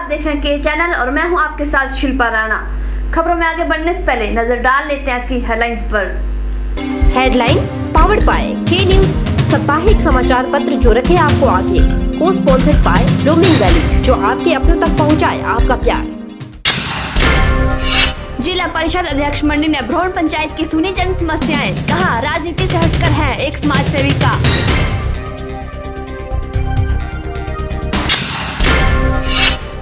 देख रहे हैं के चैनल और मैं हूं आपके साथ शिल्पा राणा। खबरों में आगे बढ़ने से पहले नजर डाल लेते हैं इसकी हेडलाइंस पर। हेडलाइन पावर्ड बाय के न्यूज, साप्ताहिक समाचार पत्र जो रखे आपको आगे। को स्पॉन्सर्ड बाय रोमिंग वैली, जो आपके अपनों तक पहुंचाए आपका प्यार। जिला परिषद अध्यक्ष मंडी ने भ्रौण पंचायत की सुनी जन समस्याएं, कहा राजनीति से हटकर है एक समाज सेविका।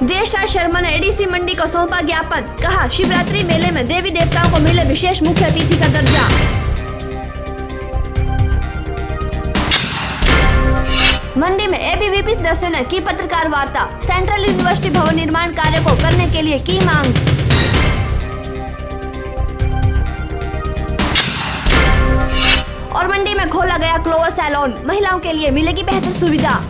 देशराज शर्मा ने एडीसी मंडी को सौंपा ज्ञापन, कहा शिवरात्रि मेले में देवी देवताओं को मिले विशेष मुख्य अतिथि का दर्जा। मंडी में एबीवीपी सदस्यों ने की पत्रकार वार्ता, सेंट्रल यूनिवर्सिटी भवन निर्माण कार्य को करने के लिए की मांग। और मंडी में खोला गया क्लोवर सैलून, महिलाओं के लिए मिलेगी बेहतर सुविधा।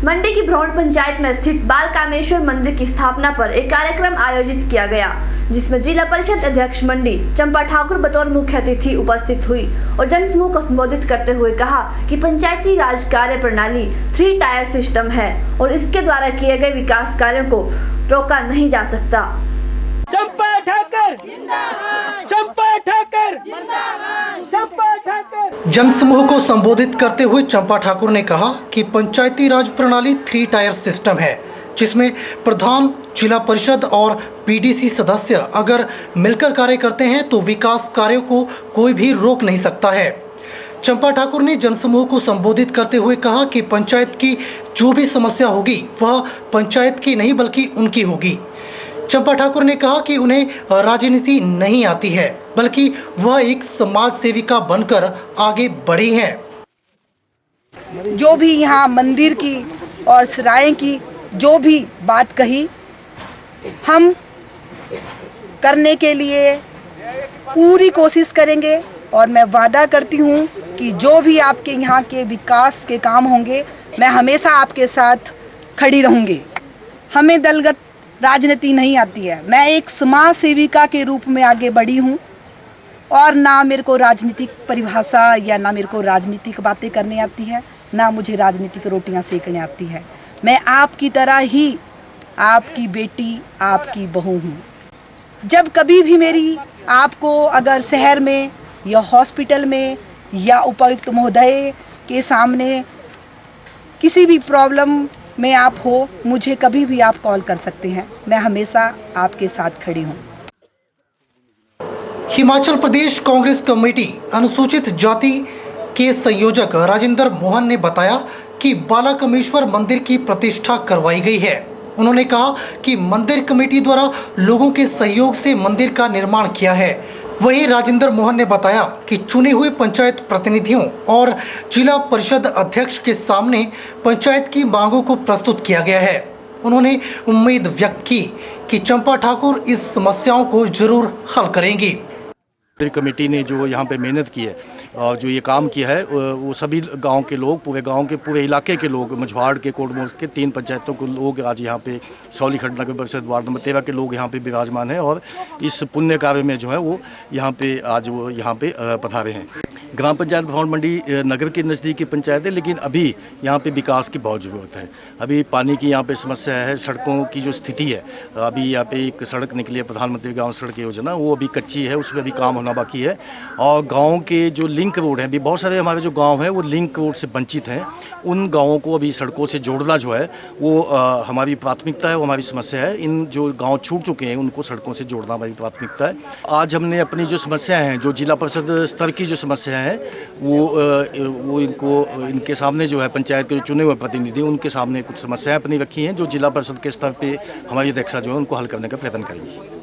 मंडी की भ्रौण पंचायत में स्थित बाल कामेश्वर मंदिर की स्थापना पर एक कार्यक्रम आयोजित किया गया, जिसमें जिला परिषद अध्यक्ष मंडी चंपा ठाकुर बतौर मुख्य अतिथि उपस्थित हुई और जनसमूह को संबोधित करते हुए कहा कि पंचायती राज कार्य प्रणाली 3 टायर सिस्टम है और इसके द्वारा किए गए विकास कार्यों को रोका नहीं जा सकता। चंपा ठाकुर जिंदाबाद, चंपा ठाकुर जिंदाबाद, चंपा ठाकुर। जनसमूह को संबोधित करते हुए चंपा ठाकुर ने कहा कि पंचायती राज प्रणाली 3 टायर सिस्टम है, जिसमें प्रधान, जिला परिषद और पीडीसी सदस्य अगर मिलकर कार्य करते हैं तो विकास कार्यों को कोई भी रोक नहीं सकता है। चंपा ठाकुर ने जनसमूह को संबोधित करते हुए कहा कि पंचायत की जो भी समस्या होगी वह पंचायत की नहीं बल्कि उनकी होगी। चंपा ठाकुर ने कहा कि उन्हें राजनीति नहीं आती है, बल्कि वह एक समाज सेविका बनकर आगे बढ़ी हैं। जो भी यहाँ मंदिर की और सराय की जो भी बात कही, हम करने के लिए पूरी कोशिश करेंगे और मैं वादा करती हूँ कि जो भी आपके यहाँ के विकास के काम होंगे, मैं हमेशा आपके साथ खड़ी रहूँगी। हमें दलगत राजनीति नहीं आती है, मैं एक समाज सेविका के रूप में आगे बढ़ी हूँ और ना मेरे को राजनीतिक परिभाषा या ना मेरे को राजनीतिक बातें करने आती है, ना मुझे राजनीतिक रोटियां सेकने आती है। मैं आपकी तरह ही आपकी बेटी, आपकी बहू हूँ। जब कभी भी मेरी आपको अगर शहर में या हॉस्पिटल में या उपायुक्त महोदय के सामने किसी भी प्रॉब्लम में आप हो, मुझे कभी भी आप कॉल कर सकते हैं, मैं हमेशा आपके साथ खड़ी हूँ। हिमाचल प्रदेश कांग्रेस कमेटी अनुसूचित जाति के संयोजक राजेंद्र मोहन ने बताया कि बाला कामेश्वर मंदिर की प्रतिष्ठा करवाई गई है। उन्होंने कहा कि मंदिर कमेटी द्वारा लोगों के सहयोग से मंदिर का निर्माण किया है। वहीं राजेंद्र मोहन ने बताया कि चुने हुए पंचायत प्रतिनिधियों और जिला परिषद अध्यक्ष के सामने पंचायत की मांगों को प्रस्तुत किया गया है। उन्होंने उम्मीद व्यक्त की कि चंपा ठाकुर इस समस्याओं को जरूर हल करेंगी। कमेटी ने जो यहाँ पे मेहनत की है और जो ये काम किया है, वो सभी गांव के लोग, पूरे गांव के पूरे इलाके के लोग, मझवाड़ के, कोटमोस के 3 पंचायतों के लोग आज यहाँ पे सौली खंड परिषद वार्ड नंबर 13 के लोग यहाँ पे विराजमान हैं और इस पुण्य कार्य में जो है वो यहाँ पे आज वो यहाँ पे पधारे हैं। ग्राम पंचायत भ्रौण मंडी नगर के नज़दीकी पंचायत है, लेकिन अभी यहाँ पे विकास की बहुत ज़रूरत है। अभी पानी की यहाँ पे समस्या है, सड़कों की जो स्थिति है, अभी यहाँ पे एक सड़क निकली है प्रधानमंत्री गांव सड़क योजना, वो अभी कच्ची है, उसमें भी काम होना बाकी है। और गाँव के जो लिंक रोड हैं, अभी बहुत सारे हमारे जो गाँव हैं वो लिंक रोड से वंचित हैं, उन गाँवों को अभी सड़कों से जोड़ना जो है वो हमारी प्राथमिकता है, वो हमारी समस्या है। इन जो गाँव छूट चुके हैं उनको सड़कों से जोड़ना हमारी प्राथमिकता है। आज हमने अपनी जो समस्याएँ हैं, जो जिला परिषद स्तर की जो समस्या है वो इनके सामने जो है पंचायत के जो चुने हुए प्रतिनिधि, उनके सामने कुछ समस्याएं अपनी रखी हैं, जो जिला परिषद के स्तर पे हमारी अध्यक्षा जो है उनको हल करने का प्रयत्न करेंगी।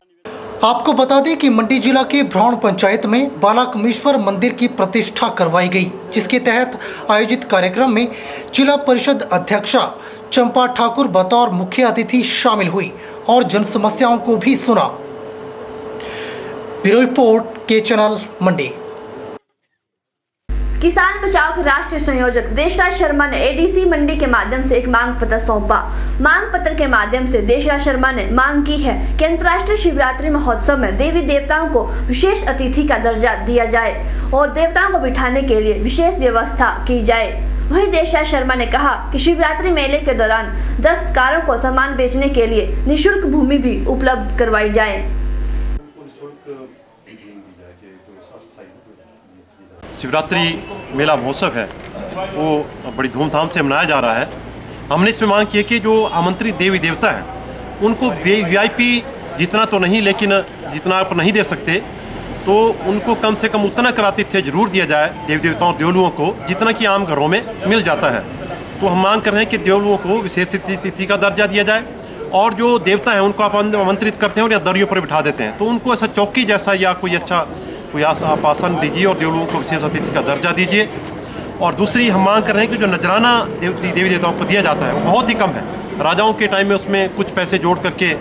आपको बता दें कि मंडी जिला के भ्रौण पंचायत में बाला कामेश्वर मंदिर की प्रतिष्ठा करवाई गई, जिसके तहत आयोजित कार्यक्रम में जिला परिषद अध्यक्षा चंपा ठाकुर बतौर मुख्य अतिथि शामिल हुई और जन समस्याओं को भी सुना। ब्यूरो रिपोर्ट के चैनल मंडी। किसान बचाओ के राष्ट्रीय संयोजक देशराज शर्मा ने एडीसी मंडी के माध्यम से एक मांग पत्र सौंपा। मांग पत्र के माध्यम से देशराज शर्मा ने मांग की है कि अंतर्राष्ट्रीय शिवरात्रि महोत्सव में देवी देवताओं को विशेष अतिथि का दर्जा दिया जाए और देवताओं को बिठाने के लिए विशेष व्यवस्था की जाए। वहीं देशराज शर्मा ने कहा कि शिवरात्रि मेले के दौरान दस्तकारों को सामान बेचने के लिए निःशुल्क भूमि भी उपलब्ध करवाई जाए। शिवरात्रि मेला महोत्सव है वो बड़ी धूमधाम से मनाया जा रहा है। हमने इसमें मांग की है कि जो आमंत्रित देवी देवता हैं उनको वीआईपी जितना तो नहीं, लेकिन जितना आप नहीं दे सकते तो उनको कम से कम उतना करातिथ्य जरूर दिया जाए देवी देवताओं और देवलुओं को जितना कि आम घरों में मिल जाता है। तो हम मांग कर रहे हैं कि देवलुओं को विशेष तिथि का दर्जा दिया जाए और जो देवता हैं उनको आप आमंत्रित करते हैं और या दरियों पर बिठा देते हैं तो उनको ऐसा चौकी जैसा या कोई अच्छा कोई आप आसन दीजिए और देवलुओं को विशेष अतिथि का दर्जा दीजिए। और दूसरी हम मांग कर रहे हैं कि जो नजराना देवी देवताओं को दिया जाता है वो बहुत ही कम है। राजाओं के टाइम में उसमें कुछ पैसे जोड़ करके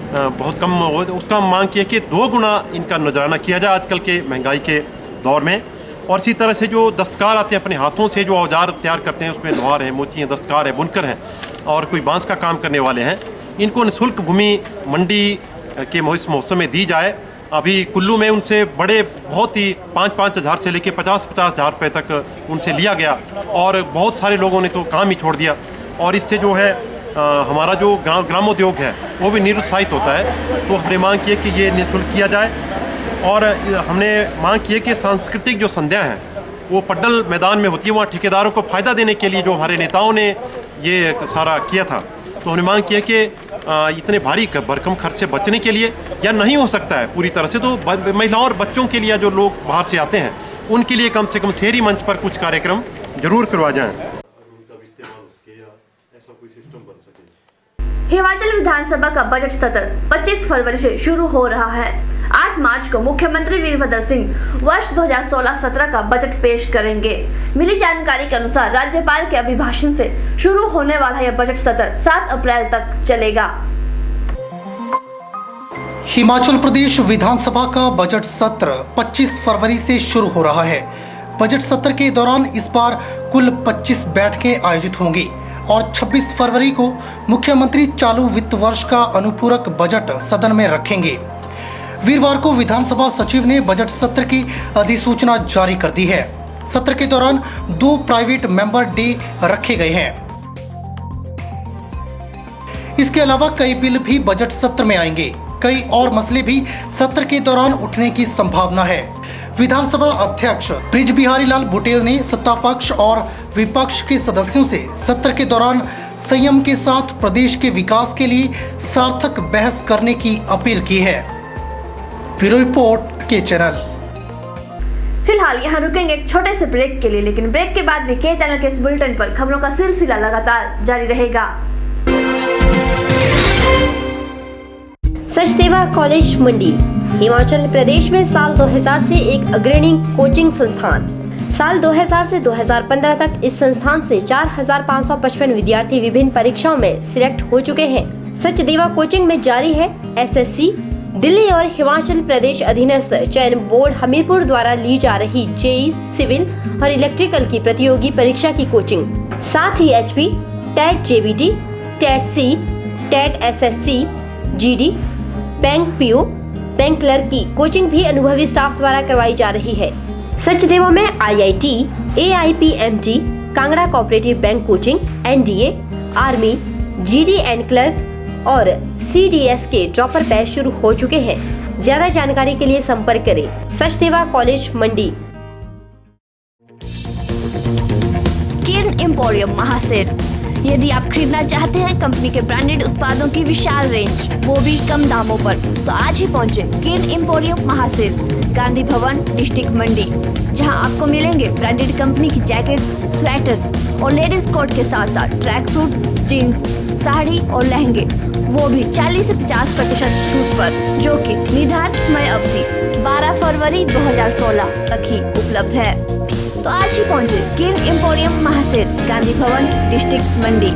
बहुत कम हो, उसका हम मांग किया कि 2 गुना इनका नजराना किया जाए आजकल के महंगाई के दौर में। और इसी तरह से जो दस्तकार आते हैं अपने हाथों से जो औजार तैयार करते हैं उसमें लोहार हैं, मोची हैं, दस्तकार हैं, बुनकर हैं और कोई बांस का काम करने वाले हैं, इनको निःशुल्क भूमि मंडी के महोत्सव में दी जाए। अभी कुल्लू में उनसे बड़े बहुत ही 5-5 हज़ार से लेकर 50-50 हज़ार रुपये तक उनसे लिया गया और बहुत सारे लोगों ने तो काम ही छोड़ दिया और इससे जो है हमारा जो ग्रामोद्योग है वो भी निरुत्साहित होता है। तो हमने मांग की है कि ये निःशुल्क किया जाए और हमने मांग की है कि सांस्कृतिक जो संध्याएँ हैं वो पड्डल मैदान में होती है, वहाँ ठेकेदारों को फ़ायदा देने के लिए जो हमारे नेताओं ने ये सारा किया था। तो हमने मांग किया कि इतने भारी भरकम खर्च से बचने के लिए या नहीं हो सकता है पूरी तरह से तो महिलाओं और बच्चों के लिए जो लोग बाहर से आते हैं उनके लिए कम से कम शहरी मंच पर कुछ कार्यक्रम जरूर करवा जाएं। हिमाचल विधानसभा का बजट सत्र 25 फरवरी से शुरू हो रहा है। 8 मार्च को मुख्यमंत्री वीरभद्र सिंह वर्ष 2016-17 का बजट पेश करेंगे। मिली जानकारी के अनुसार राज्यपाल के अभिभाषण से शुरू होने वाला यह बजट सत्र 7 अप्रैल तक चलेगा। हिमाचल प्रदेश विधानसभा का बजट सत्र 25 फरवरी से शुरू हो रहा है। बजट सत्र के दौरान इस बार कुल 25 बैठकें आयोजित होंगी और 26 फरवरी को मुख्यमंत्री चालू वित्त वर्ष का अनुपूरक बजट सदन में रखेंगे। वीरवार को विधानसभा सचिव ने बजट सत्र की अधिसूचना जारी कर दी है। सत्र के दौरान 2 प्राइवेट मेंबर डे रखे गए हैं। इसके अलावा कई बिल भी बजट सत्र में आएंगे। कई और मसले भी सत्र के दौरान उठने की संभावना है। विधानसभा अध्यक्ष बृजबिहारी लाल बुटेल ने सत्ता पक्ष और विपक्ष के सदस्यों से सत्र के दौरान संयम के साथ प्रदेश के विकास के लिए सार्थक बहस करने की अपील की है। ब्यूरो रिपोर्ट के चैनल। फिलहाल यहाँ रुकेंगे एक छोटे से ब्रेक के लिए, लेकिन ब्रेक के बाद भी के चैनल के इस बुलेटिन पर खबरों का सिलसिला लगातार जारी रहेगा। सचदेवा कॉलेज मंडी हिमाचल प्रदेश में साल 2000 से एक अग्रणी कोचिंग संस्थान। साल 2000 से 2015 तक इस संस्थान से 4555 विद्यार्थी विभिन्न परीक्षाओं में सिलेक्ट हो चुके हैं। सचदेवा कोचिंग में जारी है एसएससी, दिल्ली और हिमाचल प्रदेश अधीनस्थ चयन बोर्ड हमीरपुर द्वारा ली जा रही जेई, सिविल और इलेक्ट्रिकल की प्रतियोगी परीक्षा की कोचिंग। साथ ही HP, TET JBT, TET C, TET SSC, GD, bank PO, bank clerk की कोचिंग भी अनुभवी स्टाफ द्वारा करवाई जा रही है। सचदेवा में IIT, AIPMT, Kangra cooperative bank coaching, NDA, army, GD and clerk और सीडीएस के ड्रॉपर बैच शुरू हो चुके हैं। ज्यादा जानकारी के लिए संपर्क करें सचदेवा कॉलेज मंडी। किरण एम्पोरियम महासेर। यदि आप खरीदना चाहते हैं कंपनी के ब्रांडेड उत्पादों की विशाल रेंज, वो भी कम दामों पर, तो आज ही पहुंचे किरण एम्पोरियम महासेर, गांधी भवन, डिस्ट्रिक्ट मंडी, जहां आपको मिलेंगे ब्रांडेड कंपनी की जैकेट्स, स्वेटर्स और लेडीज कोट के साथ साथ ट्रैक सूट, जीन्स, साड़ी और लहंगे, वो भी 40 से 50% छूट पर, जो कि निर्धारित समय अवधि 12 फरवरी 2016 तक ही उपलब्ध है। तो आज ही पहुंचे किरण emporium महासेर, Gandhi Bhavan, district Mandi.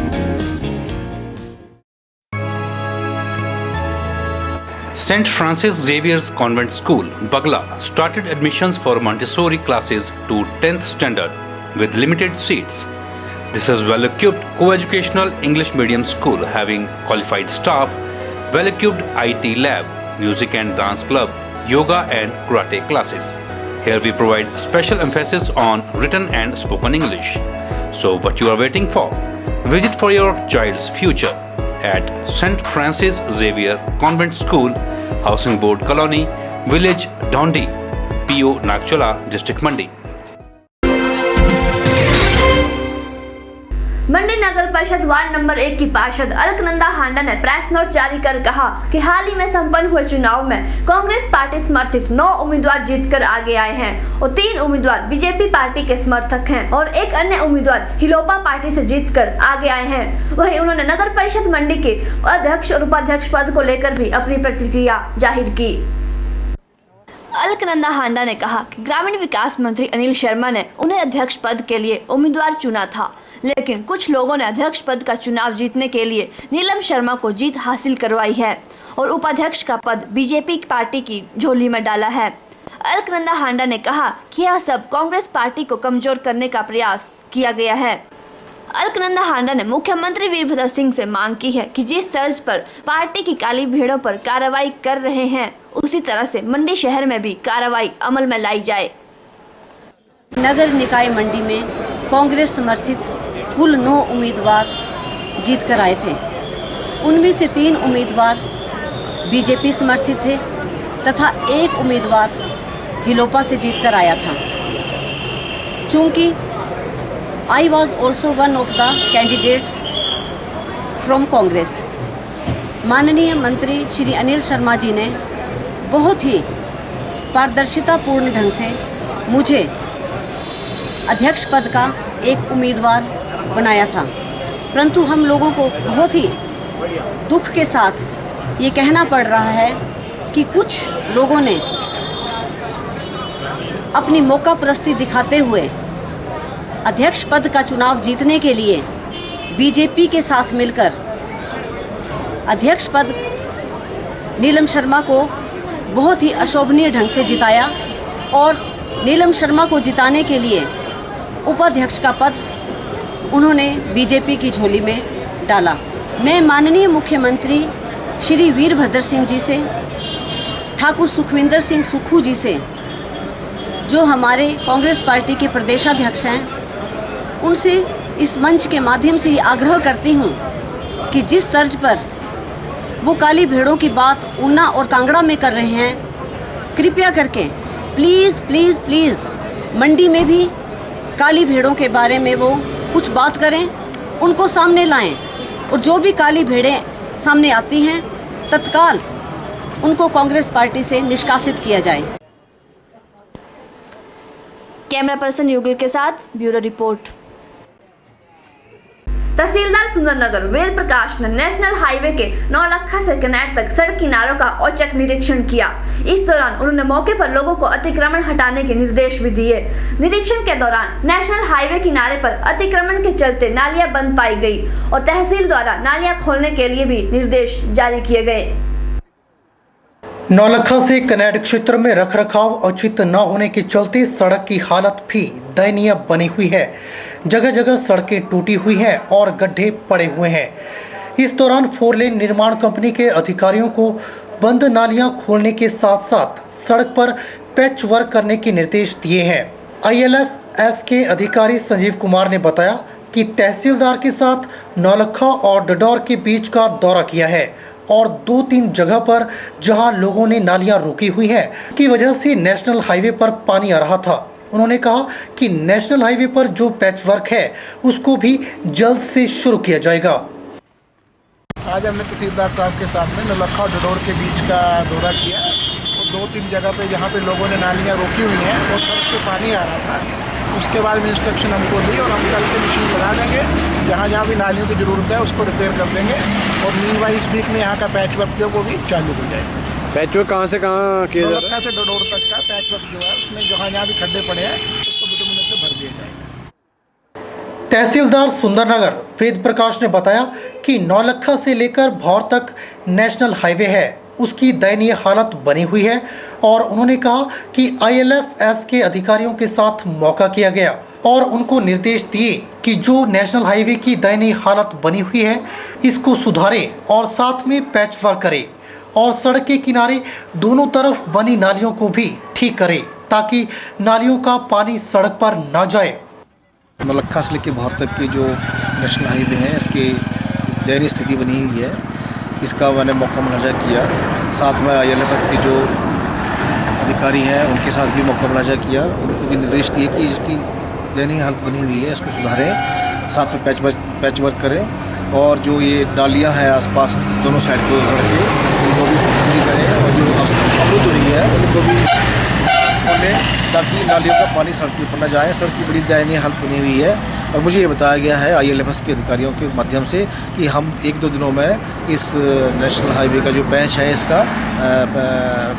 St. Francis Xavier's Convent School, Bagla, started admissions for Montessori classes to 10th standard with limited seats. This is well-equipped co-educational English medium school having qualified staff, well-equipped IT lab, music and dance club, yoga and karate classes. Here we provide special emphasis on written and spoken English. So what you are waiting for? Visit for your child's future at St. Francis Xavier Convent School, Housing Board Colony, Village Dondi, PO Nagchola, District Mandi. मंडी नगर परिषद ward number 1 की पार्षद अलकनंदा हांडा ने press note जारी कर कहा कि हाल ही में संपन्न हुए चुनाव में कांग्रेस पार्टी समर्थित 9 उम्मीदवार जीतकर आगे आए हैं और 3 उम्मीदवार बीजेपी पार्टी के समर्थक हैं और एक अन्य उम्मीदवार हिलोपा पार्टी से जीतकर आगे आए हैं। वहीं उन्होंने नगर परिषद मंडी के अध्यक्ष और उपाध्यक्ष पद को लेकर भी अपनी प्रतिक्रिया जाहिर की। अलकनंदा हांडा ने कहा कि ग्रामीण विकास मंत्री अनिल शर्मा ने उन्हें अध्यक्ष पद के लिए उम्मीदवार चुना था, लेकिन कुछ लोगों ने अध्यक्ष पद का चुनाव जीतने के लिए नीलम शर्मा को जीत हासिल करवाई है और उपाध्यक्ष का पद बीजेपी पार्टी की झोली में डाला है। अलकनंदा हांडा ने कहा कि यह सब कांग्रेस पार्टी को कमजोर करने का प्रयास किया गया है। अलकनंदा हांडा ने मुख्यमंत्री वीरभद्र सिंह से मांग की है कि जिस तर्ज पर पार्टी की काली भेड़ों पर कार्रवाई कर रहे हैं, उसी तरह से मंडी शहर में भी कार्रवाई अमल में लाई जाए। नगर निकाय मंडी में कांग्रेस समर्थित कुल 9 उम्मीदवार जीत कर आए थे। उनमें से 3 उम्मीदवार बीजेपी समर्थित थे तथा एक उम्मीदवार हिलोपा से जीत कर आया था। चूँकि I was also one of the candidates from Congress. माननीय मंत्री श्री अनिल शर्मा जी ने बहुत ही पारदर्शितापूर्ण ढंग से मुझे अध्यक्ष पद का एक उम्मीदवार बनाया था, परंतु हम लोगों को बहुत ही दुख के साथ ये कहना पड़ रहा है कि कुछ लोगों ने अपनी मौका परस्ती दिखाते हुए अध्यक्ष पद का चुनाव जीतने के लिए बीजेपी के साथ मिलकर अध्यक्ष पद नीलम शर्मा को बहुत ही अशोभनीय ढंग से जिताया और नीलम शर्मा को जिताने के लिए उपाध्यक्ष का पद उन्होंने बीजेपी की झोली में डाला। मैं माननीय मुख्यमंत्री श्री वीरभद्र सिंह जी से, ठाकुर सुखविंदर सिंह सुक्खू जी से, जो हमारे कांग्रेस पार्टी के प्रदेशाध्यक्ष हैं, उनसे इस मंच के माध्यम से ही आग्रह करती हूँ कि जिस तर्ज पर वो काली भेड़ों की बात ऊना और कांगड़ा में कर रहे हैं, कृपया करके प्लीज़ प्लीज़ प्लीज़ मंडी में भी काली भेड़ों के बारे में वो कुछ बात करें, उनको सामने लाएं और जो भी काली भेड़ें सामने आती हैं तत्काल उनको कांग्रेस पार्टी से निष्कासित किया जाए। कैमरा पर्सन युगल के साथ ब्यूरो रिपोर्ट। तहसीलदार सुंदरनगर वेद प्रकाश ने नेशनल हाईवे के नौलखा से कनेट तक सड़क किनारों का औचक निरीक्षण किया। इस दौरान उन्होंने मौके पर लोगों को अतिक्रमण हटाने के निर्देश भी दिए। निरीक्षण के दौरान नेशनल हाईवे किनारे पर अतिक्रमण के चलते नालियां बंद पाई गई और तहसील द्वारा नालियां खोलने के लिए भी निर्देश जारी किए गए। नौलखा से कनेट क्षेत्र में रखरखाव उचित न होने के चलते सड़क की हालत भी दयनीय बनी हुई है। जगह जगह सड़कें टूटी हुई हैं और गड्ढे पड़े हुए हैं। इस दौरान 4 लेन निर्माण कंपनी के अधिकारियों को बंद नालियां खोलने के साथ साथ सड़क पर पैच वर्क करने के निर्देश दिए हैं। ILFS के अधिकारी संजीव कुमार ने बताया कि तहसीलदार के साथ नौलखा और डडौर के बीच का दौरा किया है और 2-3 जगह पर जहां लोगों ने नालियां रोकी हुई हैं, की वजह से नेशनल हाईवे पर पानी आ रहा था। उन्होंने कहा कि नेशनल हाईवे पर जो पैच वर्क है उसको भी जल्द से शुरू किया जाएगा। आज हमने तहसीलदार साहब के साथ में नौलखा और डडौर के बीच का दौरा किया और 2-3 जगह पे जहाँ पे लोगों ने नालियाँ रोकी हुई हैं और सड़क से पानी आ रहा था, उसके बाद में इंस्ट्रक्शन हमको दी और हम कल से मशीन लगा देंगे। जहाँ जहाँ भी नालियों की ज़रूरत है उसको रिपेयर कर देंगे और मीनवाइल इस बीच में यहाँ का पैच वर्क जो वो भी चालू हो जाएगा। पैच वर्क कहाँ से कहाँ किया जा रहा है? नौलखा से डडौर तक का पैच वर्क जो है उसमें जहाँ भी खड्डे पड़े हैं उसको बिटुमिन से भर दिया जाएगा। तहसीलदार सुंदरनगर वेद प्रकाश ने बताया कि नौलखा से लेकर भौर तक नेशनल हाईवे है उसकी दयनीय हालत बनी हुई है और उन्होंने कहा कि ILFS के अधिकारियों के साथ मौका किया गया और उनको निर्देश दिए कि जो नेशनल हाईवे की दयनीय हालत बनी हुई है इसको सुधारे और साथ में पैच वर्क करे और सड़क के किनारे दोनों तरफ बनी नालियों को भी ठीक करे ताकि नालियों का पानी सड़क पर न जाए। नौलखा से लेकर भौर तक की जो नेशनल हाईवे है इसकी दयनीय स्थिति बनी हुई है, इसका मैंने मौका मुलाजा किया। साथ में ILFS के जो अधिकारी हैं उनके साथ भी मौका मुलाजा किया, उनको भी निर्देश दिए कि इसकी दयनीय हालत बनी हुई है इसको सुधारें, साथ में पैच वर्क करें और जो ये नालियाँ हैं आसपास दोनों साइड को सड़क के उनको भी पूरी करें और जो अवरुद्ध हुई है उनको भी खोलें ताकि नालियों का पानी सड़क के ऊपर न जाए। सड़क की बड़ी दयनीय हालत बनी हुई है और मुझे ये बताया गया है ILFS के अधिकारियों के माध्यम से कि हम 1-2 दिनों में इस नेशनल हाईवे का जो पैच है इसका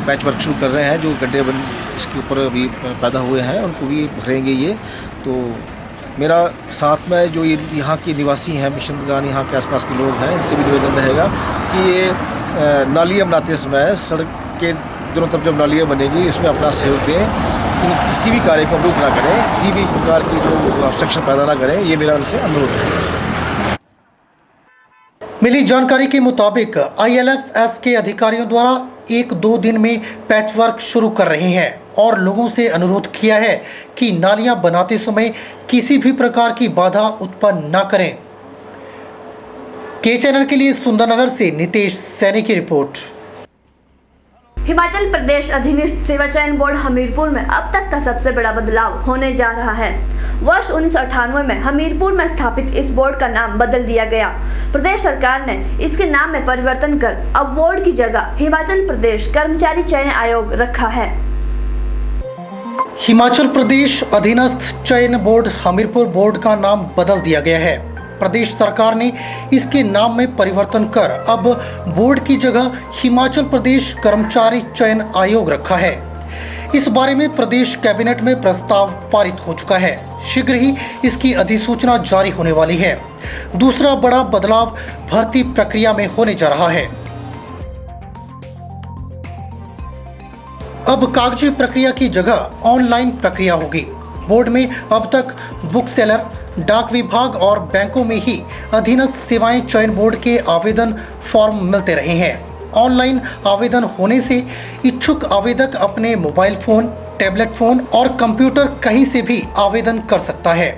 पैच वर्क शुरू कर रहे हैं। जो गड्ढे इसके ऊपर अभी पैदा हुए हैं उनको भी भरेंगे ये। तो मेरा साथ में जो ये यहाँ के निवासी हैं मिशनगान यहाँ के आसपास के लोग हैं इनसे भी निवेदन रहेगा कि ये नालियाँ बनाते समय सड़क के दोनों तरफ जब नालियाँ बनेगी इसमें अपना सहयोग दें, किसी भी कार्य को अवरुद्ध ना करें, किसी भी प्रकार की जो ऑब्स्ट्रक्शन पैदा ना करें, ये मेरा उनसे अनुरोध है। मिली जानकारी के मुताबिक ILFS के अधिकारियों द्वारा 1-2 दिन में पैच वर्क शुरू कर रहे हैं और लोगों से अनुरोध किया है कि नालियां बनाते समय किसी भी प्रकार की बाधा उत्पन्न न करें। के चैनल के लिए सुंदरनगर से नितेश सैनी की रिपोर्ट। हिमाचल प्रदेश अधीनस्थ सेवा चयन बोर्ड हमीरपुर में अब तक का सबसे बड़ा बदलाव होने जा रहा है। वर्ष 1998 में हमीरपुर में स्थापित इस बोर्ड का नाम बदल दिया गया। प्रदेश सरकार ने इसके नाम में परिवर्तन कर अब बोर्ड की जगह हिमाचल प्रदेश कर्मचारी चयन आयोग रखा है। हिमाचल प्रदेश अधीनस्थ चयन बोर्ड हमीरपुर बोर्ड का नाम बदल दिया गया है। प्रदेश सरकार ने इसके नाम में परिवर्तन कर अब बोर्ड की जगह हिमाचल प्रदेश कर्मचारी चयन आयोग रखा है। इस बारे में प्रदेश कैबिनेट में प्रस्ताव पारित हो चुका है। शीघ्र ही इसकी अधिसूचना जारी होने वाली है। दूसरा बड़ा बदलाव भर्ती प्रक्रिया में होने जा रहा है। अब कागजी प्रक्रिया की जगह ऑनलाइन प्रक्रिया होगी। बोर्ड में अब तक बुक सेलर, डाक विभाग और बैंकों में ही अधीनस्थ सेवाएं चयन बोर्ड के आवेदन फॉर्म मिलते रहे हैं। ऑनलाइन आवेदन होने से इच्छुक आवेदक अपने मोबाइल फोन, टैबलेट फोन और कंप्यूटर कहीं से भी आवेदन कर सकता है।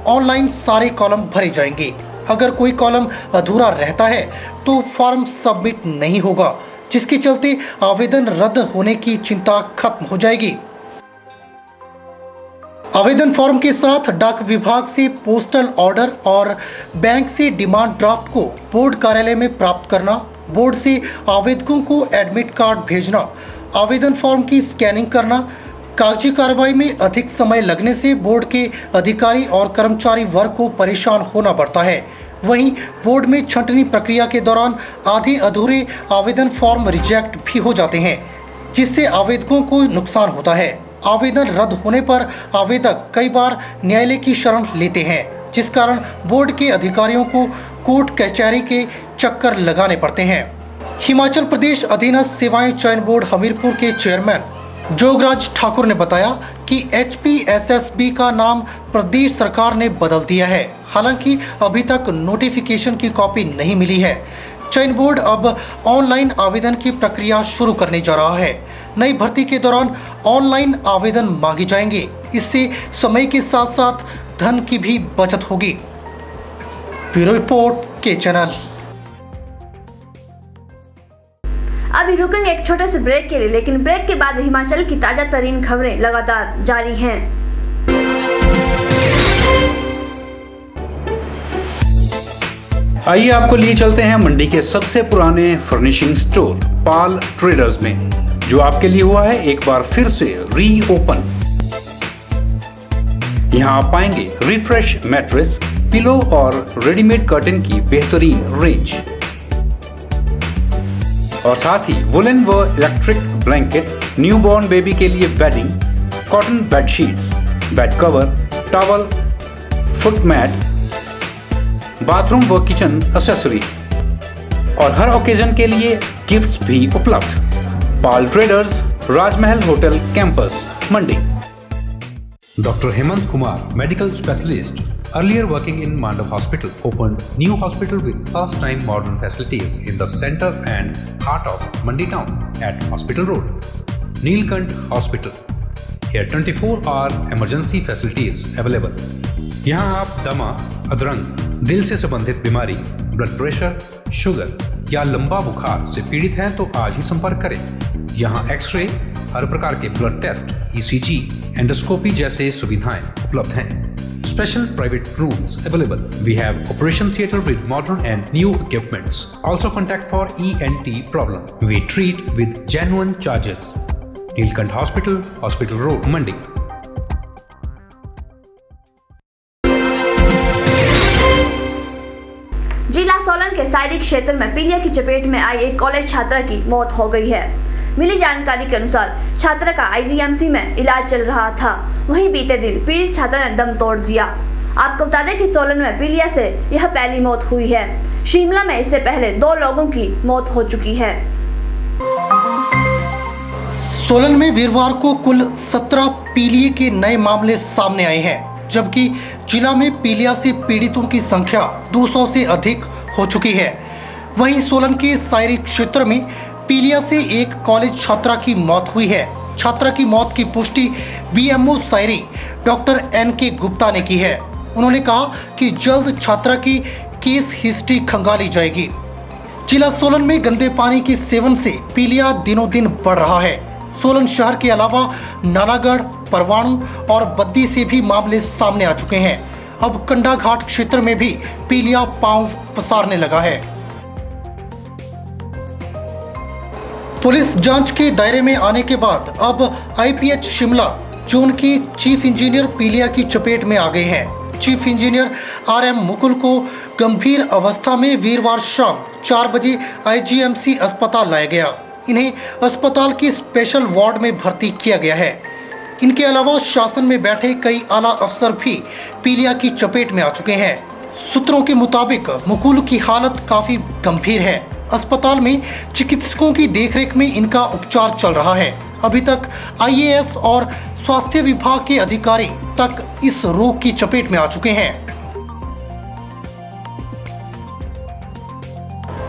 ऑनलाइन सारे कॉलम भरे जाएंगे। अगर कोई कॉलम अधूरा रहता है तो फॉर्म सबमिट नहीं होगा, जिसके चलते आवेदन रद्द होने की चिंता खत्म हो जाएगी। आवेदन फॉर्म के साथ डाक विभाग से पोस्टल ऑर्डर और बैंक से डिमांड ड्राफ्ट को बोर्ड कार्यालय में प्राप्त करना, बोर्ड से आवेदकों को एडमिट कार्ड भेजना, आवेदन फॉर्म की स्कैनिंग करना, कागजी कार्रवाई में अधिक समय लगने से बोर्ड के अधिकारी और कर्मचारी वर्ग को परेशान होना पड़ता है। वहीं बोर्ड में छंटनी प्रक्रिया के दौरान आधे अधूरे आवेदन फॉर्म रिजेक्ट भी हो जाते हैं, जिससे आवेदकों को नुकसान होता है। आवेदन रद्द होने पर आवेदक कई बार न्यायालय की शरण लेते हैं, जिस कारण बोर्ड के अधिकारियों को कोर्ट कचहरी के चक्कर लगाने पड़ते हैं। हिमाचल प्रदेश अधीनस्थ सेवाएं चयन बोर्ड हमीरपुर के चेयरमैन जोगराज ठाकुर ने बताया कि HPSSB का नाम प्रदेश सरकार ने बदल दिया है। हालांकि अभी तक नोटिफिकेशन की कॉपी नहीं मिली है। चयन बोर्ड अब ऑनलाइन आवेदन की प्रक्रिया शुरू करने जा रहा है। नई भर्ती के दौरान ऑनलाइन आवेदन मांगे जाएंगे। इससे समय के साथ साथ धन की भी बचत होगी। ब्यूरो रिपोर्ट के चैनल। अभी रुकेंगे एक छोटे से ब्रेक के लिए, लेकिन ब्रेक के बाद हिमाचल की ताजा तरीन खबरें लगातार जारी हैं। आइए आपको लिए चलते हैं मंडी के सबसे पुराने फर्निशिंग स्टोर पाल ट्रेडर्स में, जो आपके लिए हुआ है एक बार फिर से रीओपन। यहाँ आप पाएंगे रिफ्रेश मैट्रेस, पिलो और रेडीमेड कर्टन की बेहतरीन रेंज और साथ ही वुलन व इलेक्ट्रिक ब्लैंकेट, न्यूबॉर्न बेबी के लिए bedding, cotton bedsheets, bed cover, towel, foot mat, bathroom व किचन एक्सेसरीज और हर ओकेजन के लिए गिफ्ट्स भी उपलब्ध। Pal traders, Rajmahal hotel campus, Mandi. Dr. Hemant Kumar, medical specialist, earlier working in Mandav Hospital, opened new hospital with first-time modern facilities in the center and heart of Mandi town at Hospital Road. Neelkant Hospital. Here 24-hour emergency facilities available. यहाँ आप दमा, अधरंग, दिल से संबंधित बीमारी, blood pressure, sugar या लंबा बुखार से पीड़ित हैं तो आज ही संपर्क करें। यहाँ एक्सरे, हर प्रकार के ब्लड टेस्ट, ECG, एंडोस्कोपी जैसे सुविधाएं उपलब्ध हैं। Special private rooms available. We have operation theatre with modern and new equipments. Also contact for ENT problem. We treat with genuine charges. Neelkant Hospital, Hospital Road, Mandi. जिला सोलन के सायरी क्षेत्र में पीलिया की चपेट में आई एक कॉलेज छात्रा की मौत हो गई है। मिली जानकारी के अनुसार छात्रा का IGMC में इलाज चल रहा था। वहीं बीते दिन पीड़ित छात्रा ने दम तोड़ दिया। आपको बता दें कि सोलन में पीलिया से यह पहली मौत हुई है। शिमला में इससे पहले 2 लोगों की मौत हो चुकी है। सोलन में वीरवार को कुल 17 पीलिया के नए मामले सामने आए हैं, जबकि जिला में पीलिया से पीड़ितों की संख्या 200 से अधिक हो चुकी है। वहीं सोलन के सायरी क्षेत्र में पीलिया से एक कॉलेज छात्रा की मौत हुई है। छात्रा की मौत की पुष्टि BMO Sairi doctor NK Gupta ने की है। उन्होंने कहा कि जल्द छात्रा की केस हिस्ट्री खंगाली जाएगी। जिला सोलन में गंदे पानी के सेवन से पीलिया दिनों दिन बढ़ रहा है। सोलन शहर के अलावा नालागढ़, परवाणु और बद्दी से भी मामले सामने आ चुके हैं। अब कंडा घाट क्षेत्र में भी पीलिया पांव पसारने लगा है। पुलिस जांच के दायरे में आने के बाद अब IPH शिमला जोन के चीफ इंजीनियर पीलिया की चपेट में आ गए हैं। चीफ इंजीनियर RM मुकुल को गंभीर अवस्था में वीरवार शाम 4 बजे IGMC अस्पताल लाया गया। इन्हें अस्पताल की स्पेशल वार्ड में भर्ती किया गया है। इनके अलावा शासन में बैठे कई आला अफसर भी पीलिया की चपेट में आ चुके हैं। सूत्रों के मुताबिक मुकुल की हालत काफी गंभीर है। अस्पताल में चिकित्सकों की देखरेख में इनका उपचार चल रहा है। अभी तक IAS और स्वास्थ्य विभाग के अधिकारी तक इस रोग की चपेट में आ चुके हैं।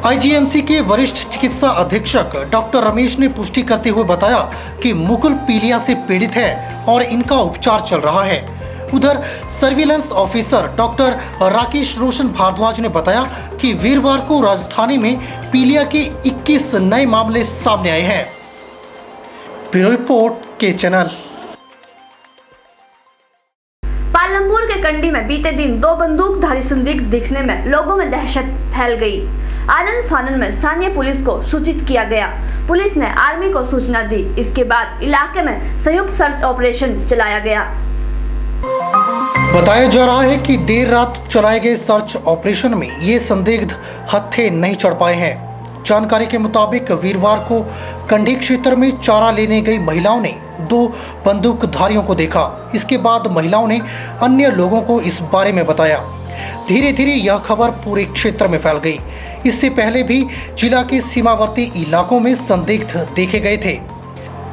IGMC के वरिष्ठ चिकित्सा अधीक्षक डॉक्टर रमेश ने पुष्टि करते हुए बताया कि मुकुल पीलिया से पीड़ित है और इनका उपचार चल रहा है। उधर surveillance officer doctor Rakesh Roshan Bhardwaj ने बताया कि वीरवार को राजधानी में पीलिया के 21 नए मामले सामने आए हैं। ब्यूरो रिपोर्ट के चैनल। पालमपुर के कंडी में बीते दिन 2 बंदूकधारी संदिग्ध दिखने में लोगों में दहशत फैल गई। आनन फानन में स्थानीय पुलिस को सूचित किया गया। पुलिस ने आर्मी को सूचना दी। इसके बाद इलाके में संयुक्त सर्च ऑपरेशन चलाया गया। बताया जा रहा है कि देर रात चलाए गए सर्च ऑपरेशन में ये संदिग्ध हत्थे नहीं चढ़ पाए हैं। जानकारी के मुताबिक वीरवार को कंडी क्षेत्र में चारा लेने गई महिलाओं ने 2 बंदूकधारियों को देखा। इसके बाद महिलाओं ने अन्य लोगों को इस बारे में बताया। धीरे धीरे यह खबर पूरे क्षेत्र में फैल गई। इससे पहले भी जिला के सीमावर्ती इलाकों में संदिग्ध देखे गए थे।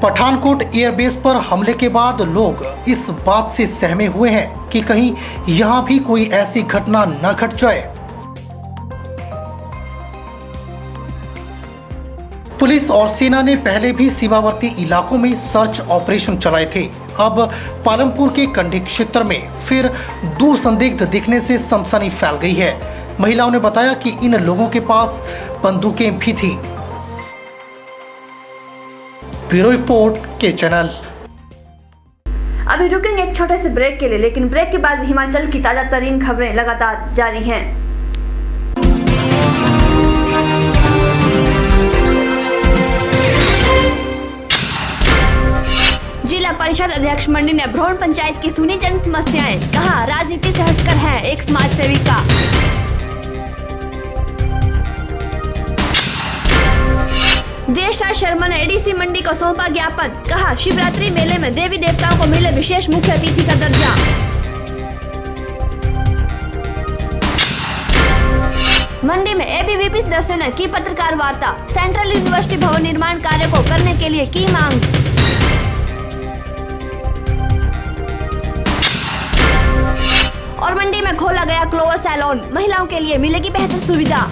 पठानकोट एयरबेस पर हमले के बाद लोग इस बात से सहमे हुए हैं कि कहीं यहां भी कोई ऐसी घटना न घट जाए। पुलिस और सेना ने पहले भी सीमावर्ती इलाकों में सर्च ऑपरेशन चलाए थे। अब पालमपुर के कंडी क्षेत्र में फिर 2 संदिग्ध दिखने से सनसनी फैल गई है। महिलाओं ने बताया कि इन लोगों के पास बंदूकें भी थी। ब्यूरो रिपोर्ट के चैनल। अभी रुकेंगे एक छोटे से ब्रेक के लिए, लेकिन ब्रेक के बाद हिमाचल की ताजा तरीन खबरें लगातार जारी हैं। जिला परिषद अध्यक्ष मंडी ने भ्रौण पंचायत की सुनी जन समस्याएं, कहा राजनीति से हटकर है एक समाज सेविका। देशराज शर्मा ने ADC मंडी को सौंपा ज्ञापन, कहा शिवरात्रि मेले में देवी देवताओं को मिले विशेष मुख्य अतिथि का दर्जा। मंडी में ABV वीपी सदस्यों ने की पत्रकार वार्ता। सेंट्रल यूनिवर्सिटी भवन निर्माण कार्य को करने के लिए की मांग। और मंडी में खोला गया क्लोवर सैलून, महिलाओं के लिए मिलेगी बेहतर सुविधा।